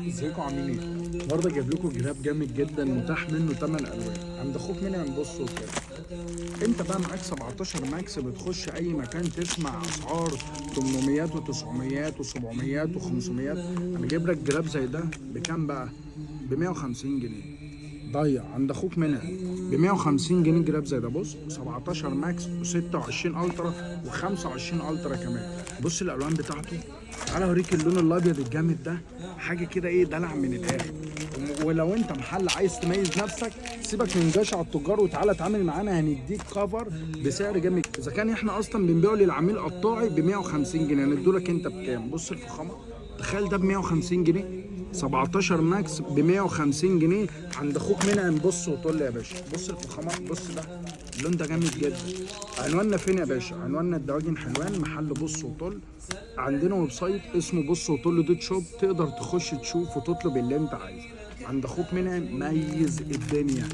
ازيكم عاملين ايه؟ النهارده جايب لكم جراب جامد جدا متاح منه 8 الوان عند اخوك منعم. بصوا كده، انت بقى معاك 17 ماكس، بتخش اي مكان تسمع اسعار 800 و900 و700 و500. انا جايب لك جراب زي ده بكام بقى؟ ب 150 جنيه. ضيع عند اخوك منها ب 150 جنيه جراب زي ده. بص 17 ماكس و26 الترا و25 الترا كمان. بص الالوان بتاعته. تعالى اوريك اللون الابيض الجامد ده، حاجه كده ايه، دلع من الاخر. ولو انت محل عايز تميز نفسك، سيبك من جشع التجار وتعالى اتعامل معانا، هنديك كفر بسعر جامد. اذا كان احنا اصلا بنبيعه للعميل قطاعي ب 150 جنيه، هندولك انت بكام؟ بص الفخامه، تخيل ده ب 150 جنيه. 17 ماكس ب 150 جنيه عند اخوك منعم. بص وطل يا باشا، بص الفخامه، بص ده اللون ده جامد جدا. عنواننا فين يا باشا؟ عنواننا الدواجن حلوان، محل بص وطل. عندنا ويب سايت اسمه بص وطل دوت شوب، تقدر تخش تشوف وتطلب اللي انت عايزه. عند اخوك منعم ميز الدنيا.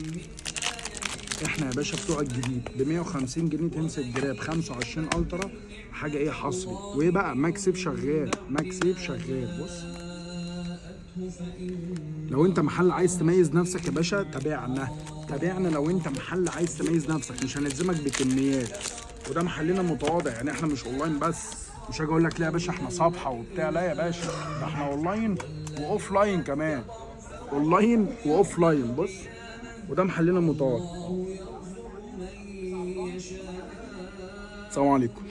احنا يا باشا بتوع الجديد ب 150 جنيه تمسك جراب 25 الترا، حاجه ايه حصري. وايه بقى؟ ماكسيف شغال، ماكسيف شغال. بص لو انت محل عايز تميز نفسك يا باشا، تابعنا. لو انت محل عايز تميز نفسك، مش هنلزمك بكميات، وده محلنا متواضع. يعني احنا مش اونلاين بس. مش هاجي اقول لك لا يا باشا احنا صفحه وبتاع، لا يا باشا، ده احنا اونلاين واوف لاين كمان. اونلاين واوف لاين. بص، وده محلنا متواضع. السلام عليكم.